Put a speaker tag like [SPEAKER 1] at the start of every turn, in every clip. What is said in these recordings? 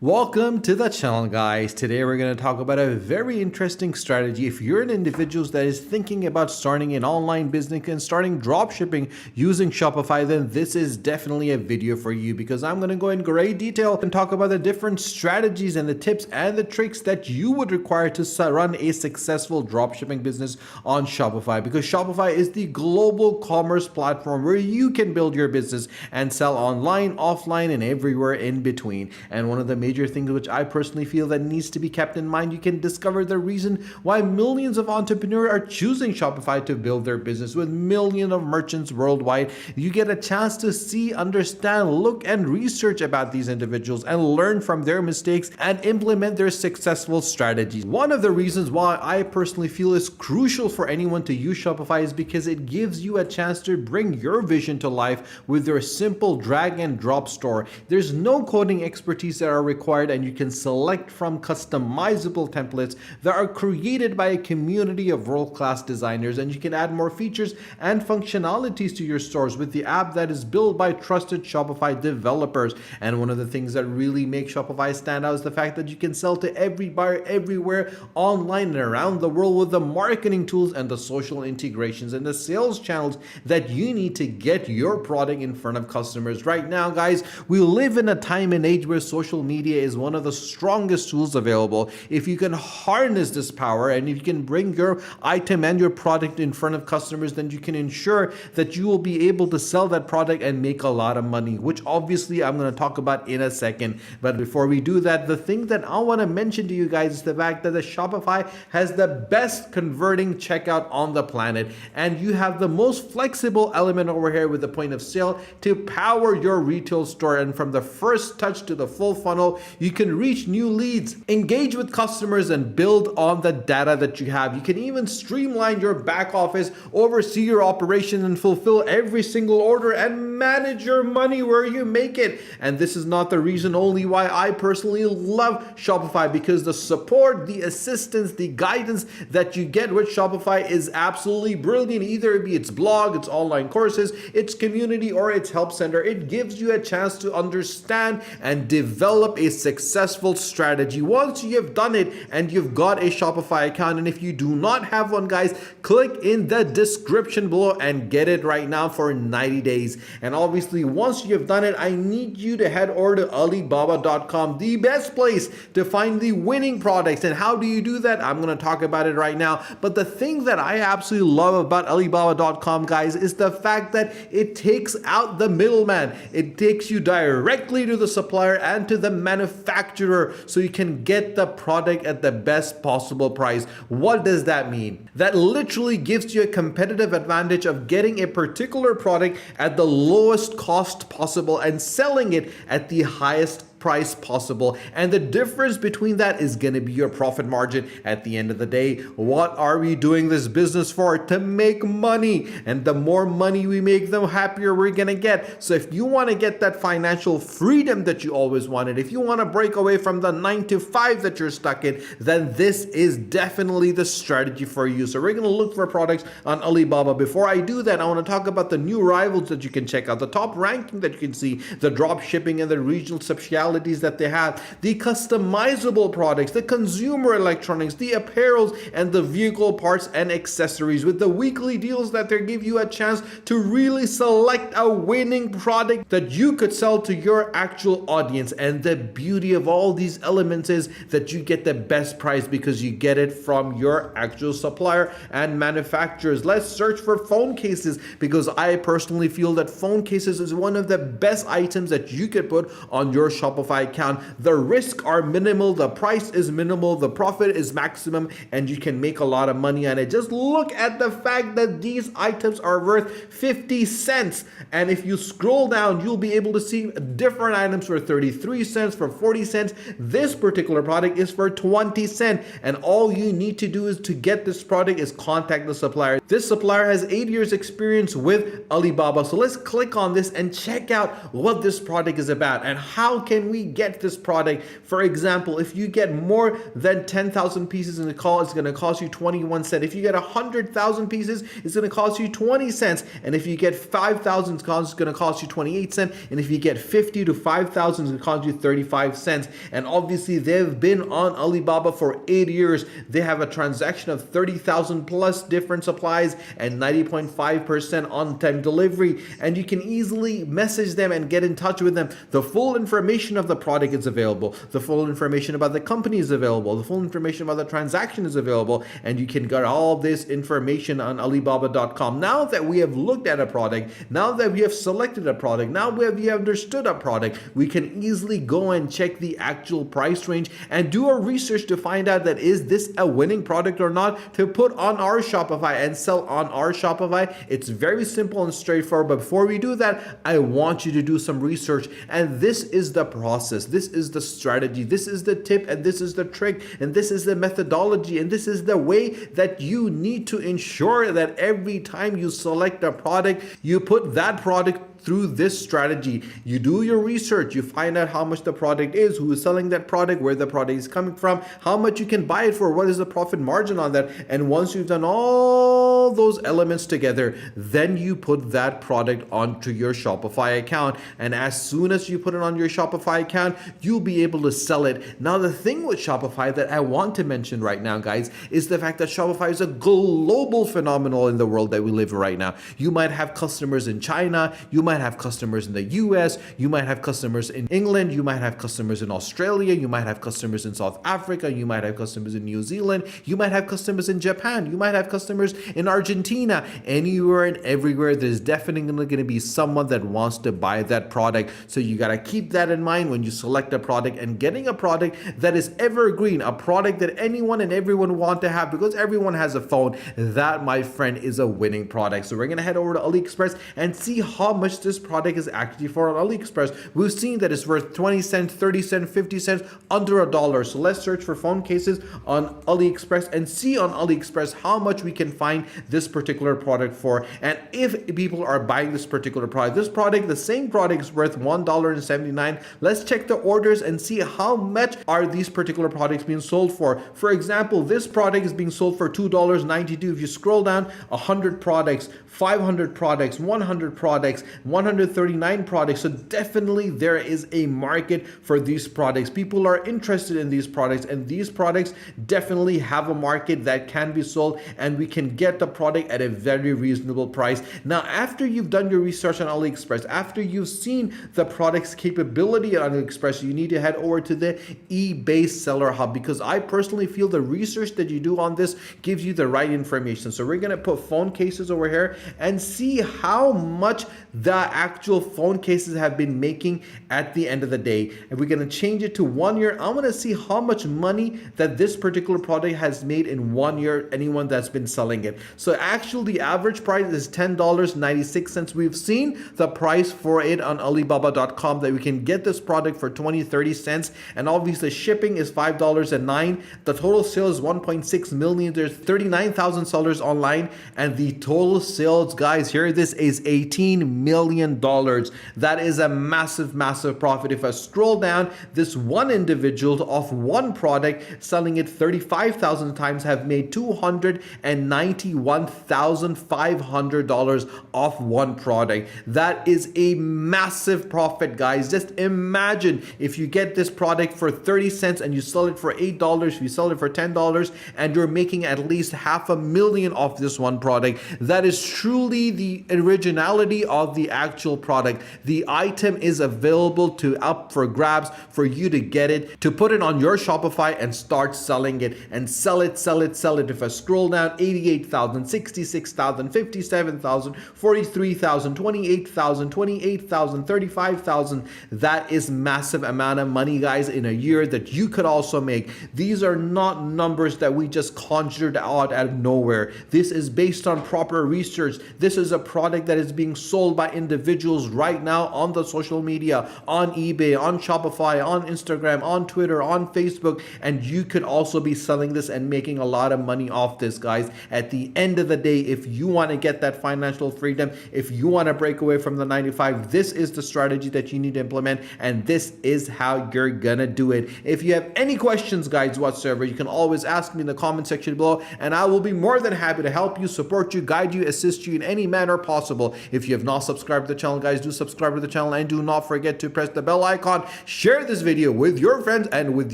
[SPEAKER 1] Welcome to the channel, guys. Today we're going to talk about a very interesting strategy. If you're an individual that is thinking about starting an online business and starting dropshipping using Shopify, then this is definitely a video for you, because I'm going to go in great detail and talk about the different strategies and the tips and the tricks that you would require to run a successful dropshipping business on Shopify, because Shopify is the global commerce platform where you can build your business and sell online, offline, and everywhere in between. And one of the major things which I personally feel that needs to be kept in mind, you can discover the reason why millions of entrepreneurs are choosing Shopify to build their business. With millions of merchants worldwide, you get a chance to see, understand, look, and research about these individuals and learn from their mistakes and implement their successful strategies. One of the reasons why I personally feel is crucial for anyone to use Shopify is because it gives you a chance to bring your vision to life with your simple drag and drop store. There's no coding expertise that are required, and you can select from customizable templates that are created by a community of world-class designers, and you can add more features and functionalities to your stores with the app that is built by trusted Shopify developers. And one of the things that really makes Shopify stand out is the fact that you can sell to every buyer everywhere, online and around the world, with the marketing tools and the social integrations and the sales channels that you need to get your product in front of customers. Right now, guys, we live in a time and age where social media is one of the strongest tools available. If you can harness this power and if you can bring your item and your product in front of customers, then you can ensure that you will be able to sell that product and make a lot of money, which obviously I'm going to talk about in a second. But before we do that, the thing that I want to mention to you guys is the fact that the Shopify has the best converting checkout on the planet, and you have the most flexible element over here with the point of sale to power your retail store. And from the first touch to the full funnel, you can reach new leads, engage with customers, and build on the data that you have. You can even streamline your back office, oversee your operations, and fulfill every single order and manage your money where you make it. And this is not the reason only why I personally love Shopify, because the support, the assistance, the guidance that you get with Shopify is absolutely brilliant. Either it be its blog, its online courses, its community, or its help center. It gives you a chance to understand and develop a successful strategy. Once you have done it and you've got a Shopify account, and if you do not have one, guys, click in the description below and get it right now for 90 days. And obviously, once you have done it, I need you to head over to Alibaba.com, the best place to find the winning products. And how do you do that? I'm going to talk about it right now. But the thing that I absolutely love about Alibaba.com, guys, is the fact that it takes out the middleman. It takes you directly to the supplier and to the manufacturer, so you can get the product at the best possible price. What does that mean? That literally gives you a competitive advantage of getting a particular product at the lowest cost possible and selling it at the highest price possible. And the difference between that is going to be your profit margin at the end of the day. What are we doing this business for? To make money. And the more money we make, the happier we're going to get. So if you want to get that financial freedom that you always wanted, if you want to break away from the 9 to 5 that you're stuck in, then this is definitely the strategy for you. So we're going to look for products on Alibaba. Before I do that, I want to talk about the new rivals that you can check out, the top ranking that you can see, the drop shipping and the regional specialties that they have, the customizable products, the consumer electronics, the apparels, and the vehicle parts and accessories, with the weekly deals that they give you a chance to really select a winning product that you could sell to your actual audience. And the beauty of all these elements is that you get the best price because you get it from your actual supplier and manufacturers. Let's search for phone cases, because I personally feel that phone cases is one of the best items that you could put on your Shopify account. The risks are minimal, the price is minimal, the profit is maximum, and you can make a lot of money on it. Just look at the fact that these items are worth 50 cents. And if you scroll down, you'll be able to see different items for 33 cents, for 40 cents. This particular product is for 20 cents. And all you need to do is to get this product is contact the supplier. This supplier has 8 years experience with Alibaba. So let's click on this and check out what this product is about and how can we get this product? For example, if you get more than 10,000 pieces in the call, it's going to cost you 21 cents. If you get 100,000 pieces, it's going to cost you 20 cents. And if you get 5,000, it's going to cost you 28 cents. And if you get 50 to 5,000, it's going to cost you 35 cents. And obviously, they've been on Alibaba for 8 years. They have a transaction of 30,000 plus different supplies and 90.5% on-time delivery. And you can easily message them and get in touch with them. The full information of the product is available. The full information about the company is available. The full information about the transaction is available. And you can get all this information on Alibaba.com. Now that we have looked at a product, now that we have selected a product, now that we have understood a product, we can easily go and check the actual price range and do our research to find out that is this a winning product or not to put on our Shopify and sell on our Shopify. It's very simple and straightforward. But before we do that, I want you to do some research. And this is the process. This is the strategy. This is the tip. And this is the trick. And this is the methodology. And this is the way that you need to ensure that every time you select a product, you put that product through this strategy. You do your research, you find out how much the product is, who is selling that product, where the product is coming from, how much you can buy it for, what is the profit margin on that. And once you've done all those elements together, then you put that product onto your Shopify account. And as soon as you put it on your Shopify account, you'll be able to sell it. Now, the thing with Shopify that I want to mention right now, guys, is the fact that Shopify is a global phenomenon in the world that we live in right now. You might have customers in China, you might have customers in the US, you might have customers in England, you might have customers in Australia, you might have customers in South Africa, you might have customers in New Zealand, you might have customers in Japan, you might have customers in Argentina. Anywhere and everywhere, there's definitely going to be someone that wants to buy that product. So you got to keep that in mind when you select a product, and getting a product that is evergreen, a product that anyone and everyone want to have because everyone has a phone. That, my friend, is a winning product. So we're going to head over to AliExpress and see how much this product is actually for on AliExpress. We've seen that it's worth 20 cents, 30 cents, 50 cents, under $1. So let's search for phone cases on AliExpress and see on AliExpress how much we can find this particular product for. And if people are buying this particular product, the same product is worth $1.79. Let's check the orders and see how much are these particular products being sold for. For example, this product is being sold for $2.92. If you scroll down, 100 products, 500 products, 100 products, 139 products. So definitely there is a market for these products. People are interested in these products, and these products definitely have a market that can be sold, and we can get the product at a very reasonable price. Now, after you've done your research on AliExpress, after you've seen the product's capability on AliExpress, you need to head over to the eBay Seller Hub, because I personally feel the research that you do on this gives you the right information. So we're going to put phone cases over here and see how much the actual phone cases have been making at the end of the day. And we're going to change it to 1 year. I want to see how much money that this particular product has made in 1 year, anyone that's been selling it. So actually the average price is $10.96. We've seen the price for it on Alibaba.com that we can get this product for 20, 30 cents. And obviously shipping is $5.09. The total sales is 1.6 million. There's 39,000 sellers online, and the total sales, guys, here this is $18 million. That is a massive, massive profit. If I scroll down, this one individual of one product selling it 35,000 times have made $291,500 off one product. That is a massive profit, guys. Just imagine if you get this product for 30 cents and you sell it for $8, you sell it for $10, and you're making at least $500,000 off this one product. That is truly the originality of the actual product. The item is available to up for grabs for you to get it, to put it on your Shopify and start selling it and sell it. If I scroll down, 88,000, 66,000, 57,000, 43,000, 28,000, 28,000, 35,000. That is massive amount of money, guys, in a year that you could also make. These are not numbers that we just conjured out of nowhere. This is based on proper research. This is a product that is being sold by individuals right now on the social media, on eBay, on Shopify, on Instagram, on Twitter, on Facebook, and you could also be selling this and making a lot of money off this, guys. At the end of the day, if you want to get that financial freedom, if you want to break away from the 95, this is the strategy that you need to implement, and this is how you're gonna do it. If you have any questions, guys, whatsoever, you can always ask me in the comment section below, and I will be more than happy to help you, support you, guide you, assist you in any manner possible. If you have not subscribed to the channel, guys, do subscribe to the channel, and do not forget to press the bell icon. Share this video with your friends and with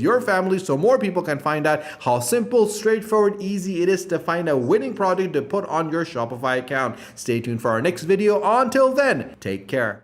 [SPEAKER 1] your family so more people can find out how simple, straightforward, easy it is to find a winning product to put on your Shopify account. Stay tuned for our next video. Until then, take care.